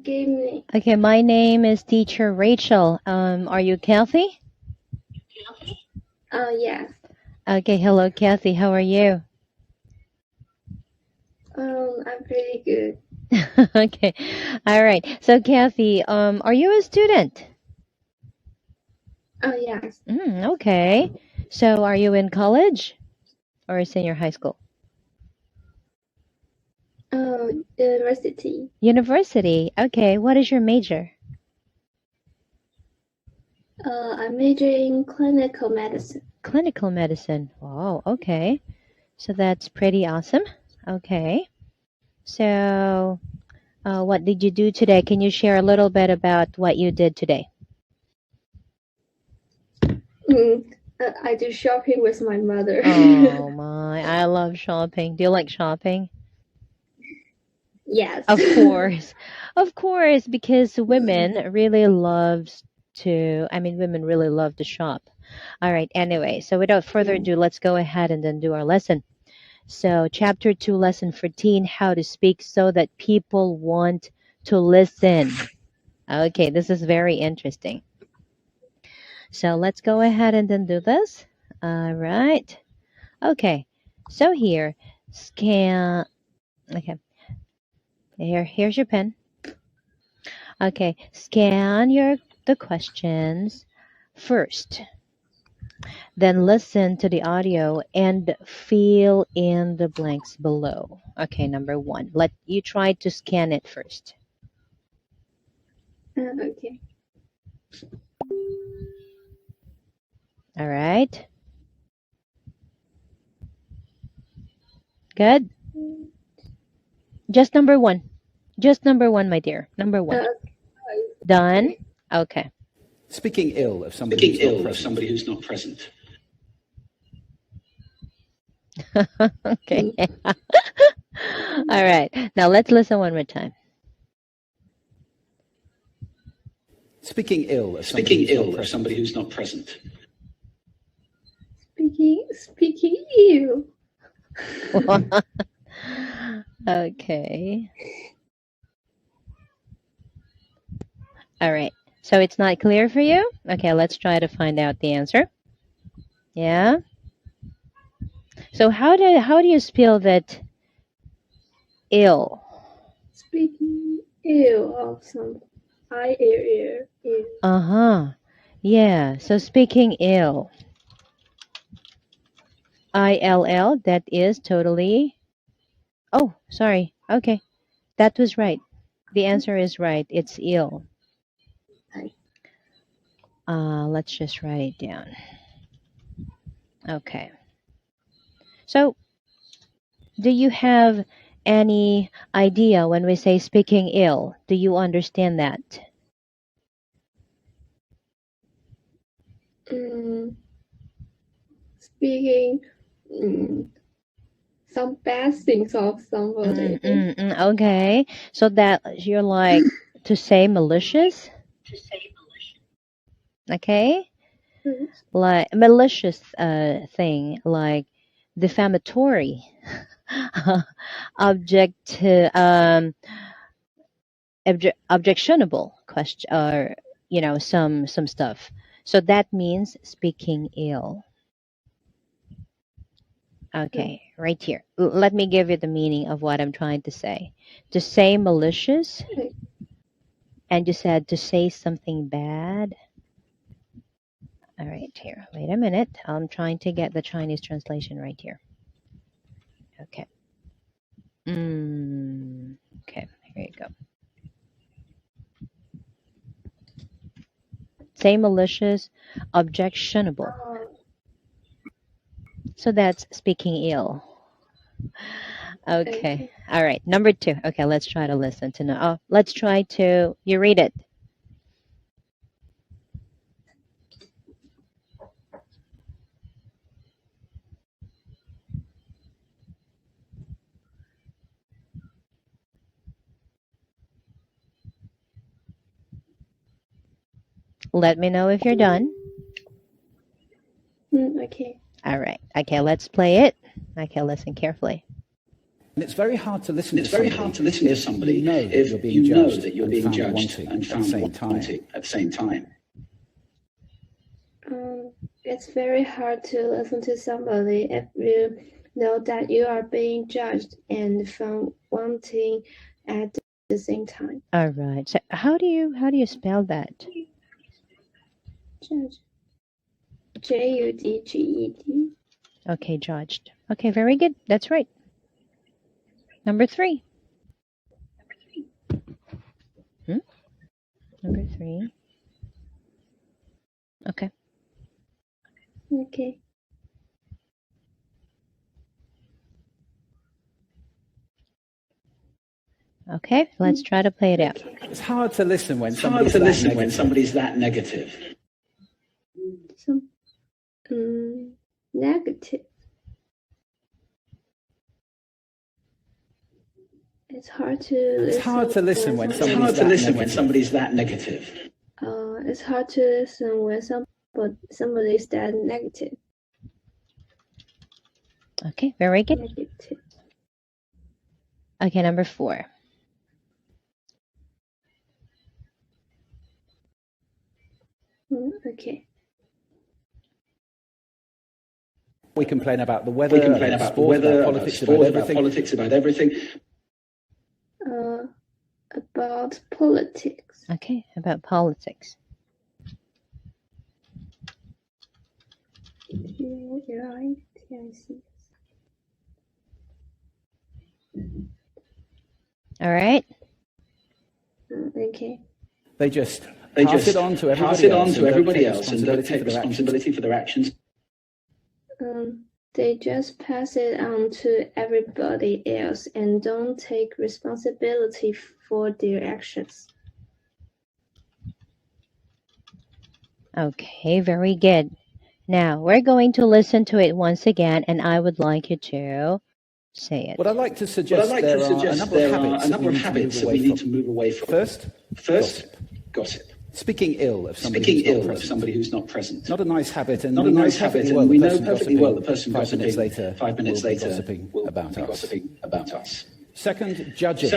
Give me. Okay, my name is Teacher Rachel. Are you Kathy? Yes. Okay, hello, Kathy. How are you? I'm pretty good. Okay, all right. So, Kathy, are you a student? Yes. Okay. So, are you in college or senior high school? University. University. Okay, what is your major? I major in clinical medicine. Clinical medicine. Wow, okay. So, that's pretty awesome. Okay. So, what did you do today? Can you share a little bit about what you did today? I do shopping with my mother. Oh my, I love shopping. Do you like shopping? Yes. Of course. Of course, because women really loves to, I mean, women really love to shop. All right, anyway, so without further ado, let's go ahead and then do our lesson. So, chapter 2, lesson 14, how to speak so that people want to listen. Okay, this is very interesting. So, let's go ahead and then do this. All right. Okay. So here, scan. Okay. Here's your pen. Okay. Scan the questions first. Then listen to the audio and fill in the blanks below. Okay, number 1. Let you try to scan it first. Okay. All right. Good. Just number 1. Just number 1, my dear. Number 1. Done? Okay. Speaking ill of somebody who's not present. Okay. All right. Now let's listen one more time. Speaking ill of somebody who's not present. Speaking you. Okay. All right. So it's not clear for you? Okay, let's try to find out the answer. Yeah. So how do you spell that ill? Speaking ill of some. Ill. Uh-huh. Yeah. So speaking ill. ILL, that is totally. Oh, sorry. Okay. That was right. The answer is right. It's ill. Let's just write it down. Okay. So, do you have any idea when we say speaking ill? Do you understand that? Speaking some bad things of somebody. Okay. So that you're like to say malicious? Okay? Like malicious thing, like defamatory, object objectionable question, or some stuff. So that means speaking ill. Okay, right here. Let me give you the meaning of what I'm trying to say. To say malicious, and you said to say something bad. All right, here. Wait a minute. I'm trying to get the Chinese translation right here. Okay. Okay, here you go. Say malicious, objectionable. So that's speaking ill. Okay. All right. Number 2. Okay, let's try to listen to know. Oh, let's try to you read it. Let me know if you're done. Okay. All right. Okay, let's play it. Okay, listen carefully. it's very hard to listen It's very hard to listen to somebody if you know that you're being judged and found wanting at the same time. It's very hard to listen to somebody if you know that you are being judged and found wanting at the same time. All right. So how do you spell that? Judge. Judged. Okay, judged. Okay, very good. That's right. Number 3. Number 3. Okay. Okay. Okay, let's try to play it out. It's hard to listen when It's hard to listen when negative. somebody's that negative. Some negative. It's hard to It's hard to listen when It's hard to listen when somebody's that negative. It's hard to listen when somebody's that negative. Okay, very good. Negative. Okay, number 4. Okay. We complain about the weather, We complain about the weather, about politics, sport, about politics, about everything. About politics. Okay, about politics. Right. I see. All right. Okay. They just They pass just it on to everybody else and don't take responsibility for their actions. They just pass it on to everybody else and don't take responsibility for their actions. Okay, very good. Now, we're going to listen to it once again, and I would like you to say it. What I'd like to suggest, there are a number of habits that we need to move away from. First, gossip. Speaking ill of somebody who's not present. Not a nice habit, and Not a nice habit, and we know perfectly well the person 5 minutes gossiping later, 5 minutes will be later gossiping will about be us. gossiping about us. Second, judging.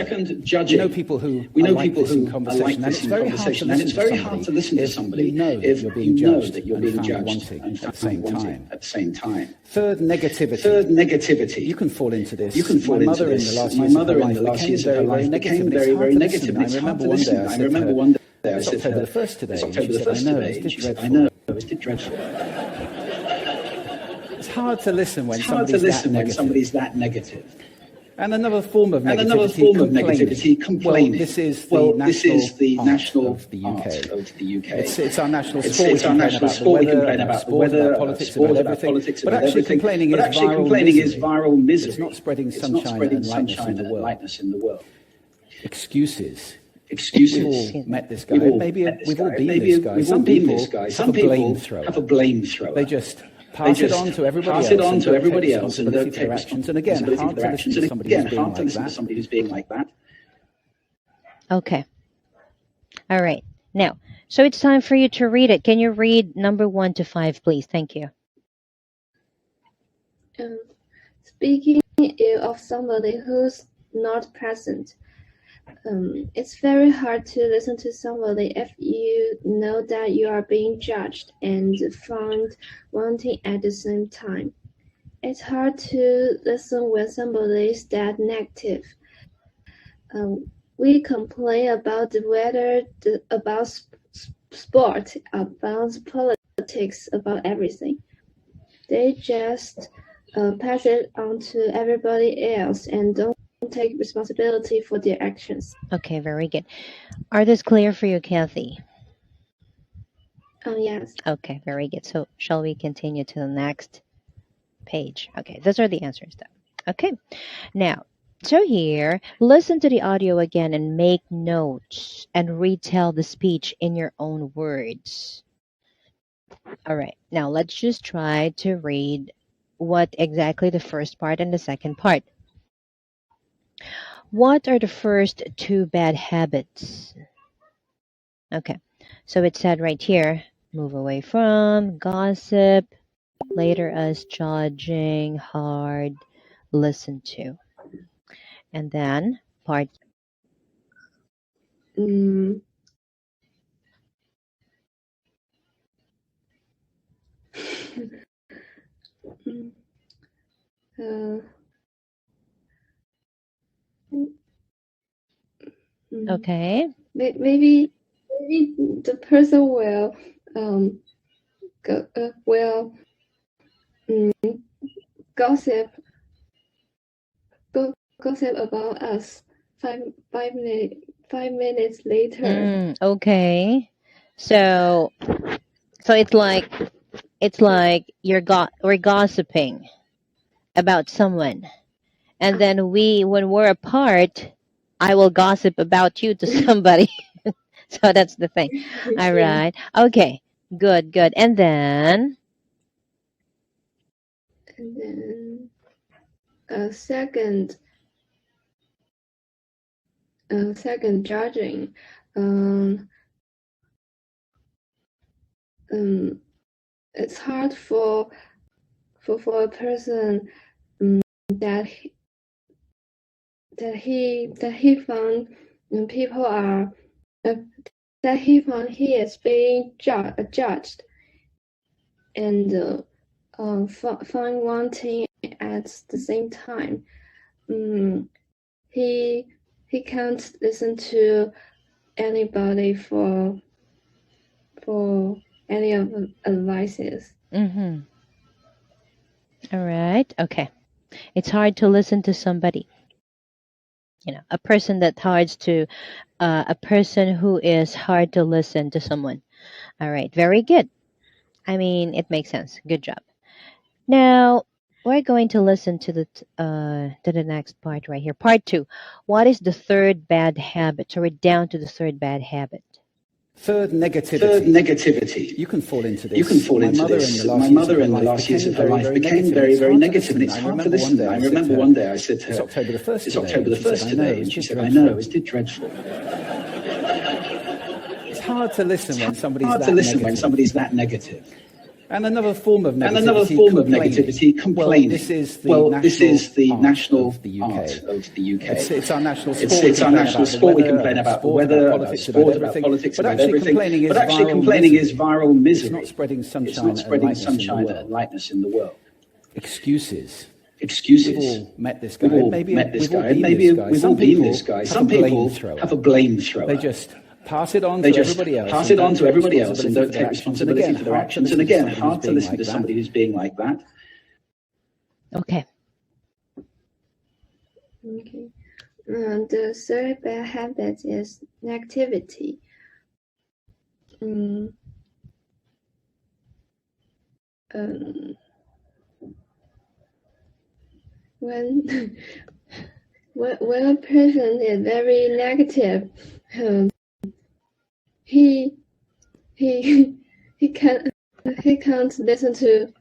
We know people who are are like this in conversation, and it's very hard to listen to somebody if you're you being know judged that you're and being found judged wanting and at the same found wanting time. at the same time. Third, negativity. You can fall into this. You can fall into this. My mother in the last years of her life became very, very negative. It's hard to listen. I remember one day I said to her, October the 1st today. It's and October she the said, 1st I know, today. it's And she said, dreadful. I know, it's dreadful. It's hard to listen when It's hard to listen when negative. somebody's that negative. And another form of negativity, complaining. This is the national art of the UK. Of the UK. It's our national It's sport. our national sport. We complain about the weather, politics, sport, about about everything. politics, But about actually, everything. complaining But is actually, viral complaining is misery. viral misery. It's not spreading It's not sunshine spreading and lightness sunshine in the and world. lightness in the world. Excuses. Excuses. We've all met this guy. We've all Maybe met this we've all guy. been Maybe this guy. we've all Some been people this guy. have Some a people flamethrower. have a flamethrower. They just pass it on to everybody else. Pass it on and to don't everybody take else and don't responsibility for take their actions. And again, responsibility hard for to their listen actions. to And somebody again, who's being hard to like listen to that. somebody who's being like that. Okay. All right. Now, so it's time for you to read it. Can you read number 1 to 5, please? Thank you. Speaking ill of somebody who's not present. It's very hard to listen to somebody if you know that you are being judged and found wanting at the same time. It's hard to listen when somebody's that negative. We complain about the weather, about sport, about politics, about everything. They just pass it on to everybody else and don't take responsibility for their actions. Okay, very good. Are this clear for you, Kathy? Yes. Okay, very good. So shall we continue to the next page? Okay, those are the answers though. Okay, now, so here, listen to the audio again and make notes and retell the speech in your own words. All right, now let's just try to read what exactly the first part and the second part. What are the first 2 bad habits? Okay, so it said right here, move away from, gossip, later as judging, hard, listen to. And then part. Mm, mm, uh, Okay. maybe the person will will gossip gossip about us 5 minutes later. Okay. So it's like we're gossiping about someone, and then when we're apart, I will gossip about you to somebody. So that's the thing. All Yeah. right. Okay. Good. Good. And then. And then second judging. Um, it's hard for a person that he found people are that he found he is being judged and find one thing at the same time. He can't listen to anybody for any of the advices. Mm-hmm. All right. Okay. It's hard to listen to somebody. A person a person who is hard to listen to someone. All right. Very good. I mean, it makes sense. Good job. Now we're going to listen to the next part right here. Part two. What is the third bad habit? So we're down to the third bad habit. Third, negativity. Third, negativity. You can fall into this. You can fall into this. My mother, in the last years of her life, became very, very negative, and it's hard to listen. I remember one day I said to her, "It's October the 1st It's today." October the 1st today. And she said, I know, isn't it dreadful? It's hard to listen when somebody's Hard that to listen negative. when somebody's that negative. And another form of negativity, complaining. This is the national of the UK. art of the UK. It's our national sport. It's our national sport. We complain about the weather, about sport, about politics, about everything. But actually complaining is viral misery. It's not spreading It's sunshine not spreading sunshine and and lightness in the world. Excuses. Excuses. We've all met this guy. We've all Maybe met this we've all guy. been Maybe this guy. we've all been this guy. Some people have a blamethrower. They just pass it on They to just everybody else. pass it on to everybody else and don't take responsibility for their actions. And again, hard to listen to somebody who's being like that. Okay. Okay. The third bad habit is negativity. When when a person is very negative, he can't listen to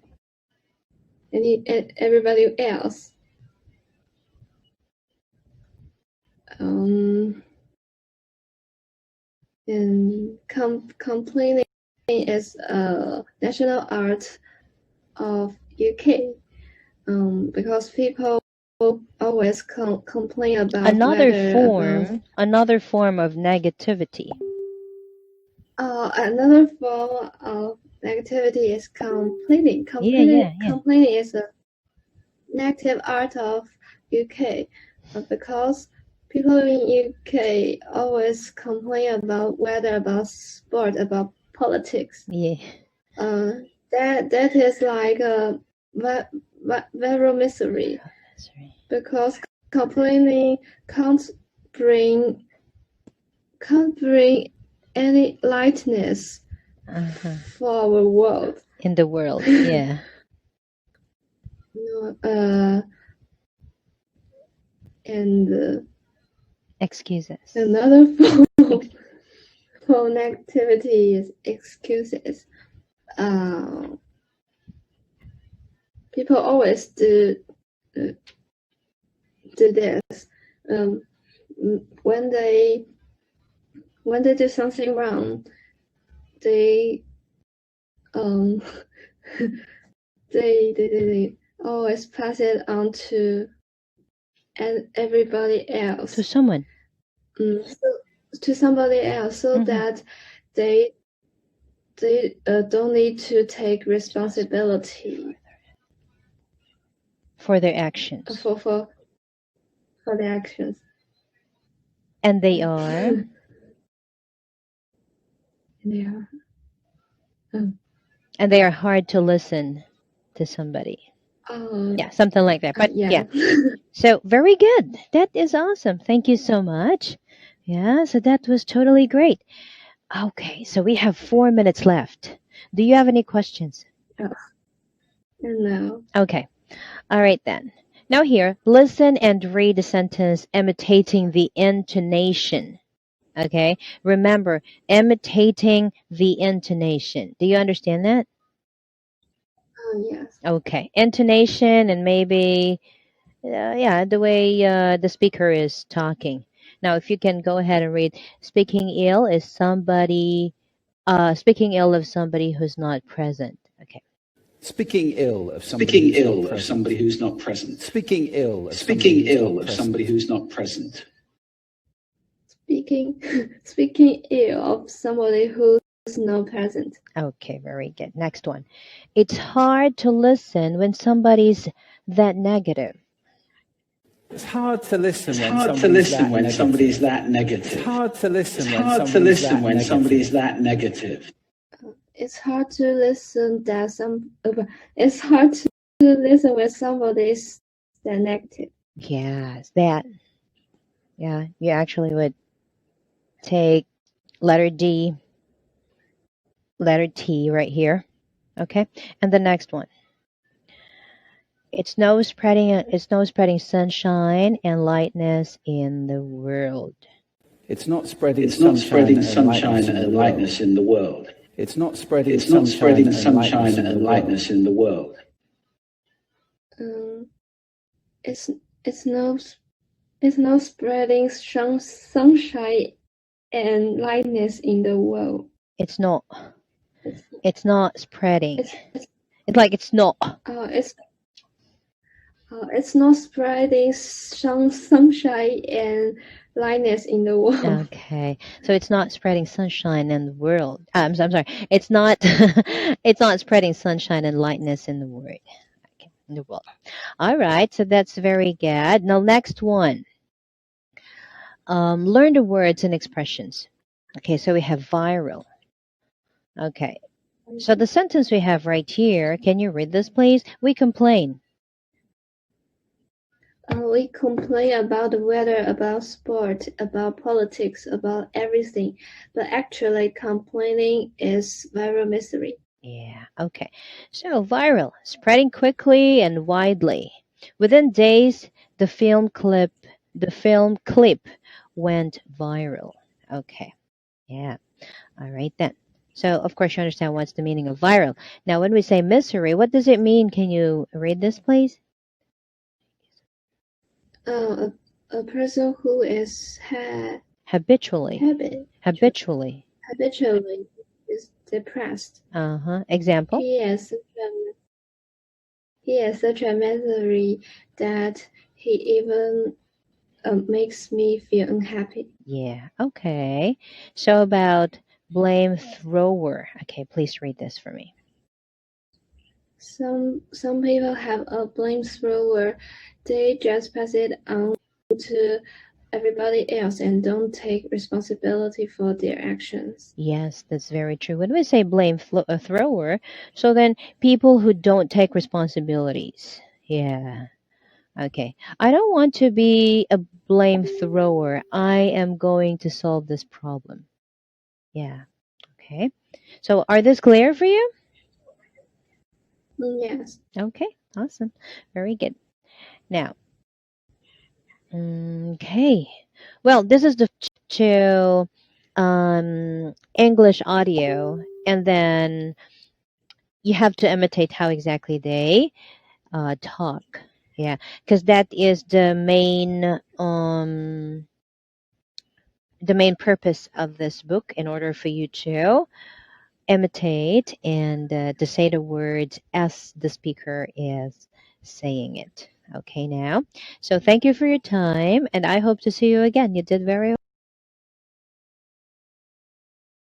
everybody else. And complaining is a national art of UK. Because people always complain about Another form of negativity. Another form of negativity is complaining. Complaining is a negative art of UK, because people in UK always complain about weather, about sport, about politics. Yeah. That is like a very misery, because complaining can't bring any lightness for our world. In the world, yeah. And excuses. Another form for negativity is excuses. People always do this. When they do something wrong, they they always pass it on to and everybody else. To someone. To somebody else, so that they don't need to take responsibility For their actions. for their actions. And they are? Yeah. And they are hard to listen to somebody. Yeah, something like that. But yeah. So very good. That is awesome. Thank you so much. Yeah, so that was totally great. Okay, so we have 4 minutes left. Do you have any questions? No. Okay. All right then. Now here, listen and read the sentence imitating the intonation. Okay? Remember, imitating the intonation. Do you understand that? Yes. Okay. Intonation and maybe the way the speaker is talking. Now, if you can go ahead and read, speaking ill is somebody, speaking ill of somebody who's not present. Okay. Speaking ill of somebody who's not present. Speaking ill of somebody who's not present. Speaking ill of somebody who's not present. Okay, very good. Next one. It's hard to listen when somebody's that negative. It's hard to listen when somebody's that negative. It's hard to listen when somebody's that negative. It's hard to listen It's hard to listen when somebody's that negative. Yes, that. Yeah, you actually would take letter D, letter T right here. Okay, and the next one. It's no spreading sunshine and lightness in the world. It's not spreading sunshine and lightness in the world. It's not spreading sunshine and lightness in the world. It's not spreading sunshine and lightness in the world. It's not spreading. It's like it's not. It's not spreading sunshine and lightness in the world. Okay, so it's not spreading sunshine in the world. I'm sorry. It's not. It's not spreading sunshine and lightness in the world. Okay, in the world. All right. So that's very good. Now, next one. Learn the words and expressions. Okay, so we have viral. Okay, so the sentence we have right here. Can you read this, please? We complain. We complain about the weather, about sport, about politics, about everything. But actually, complaining is viral misery. Yeah, okay. So viral, spreading quickly and widely. Within days, the film clip went viral. Okay. Yeah. All right then. So of course you understand what's the meaning of viral. Now when we say misery, what does it mean? Can you read this, please? A person who is habitually is depressed. Example. He has such a misery that he even makes me feel unhappy. Yeah. Okay. So about blame thrower. Okay, please read this for me. Some people have a blame thrower. They just pass it on to everybody else and don't take responsibility for their actions. Yes, that's very true. When we say blame thrower, so then people who don't take responsibilities. Yeah. Okay. I don't want to be a blame thrower. I am going to solve this problem. Yeah. Okay. So are this clear for you? Yes. Okay. Awesome. Very good. Now, okay. Well, this is the to English audio, and then you have to imitate how exactly they talk. Yeah, because that is the main purpose of this book, in order for you to imitate and to say the words as the speaker is saying it. Okay, now. So thank you for your time, and I hope to see you again. You did very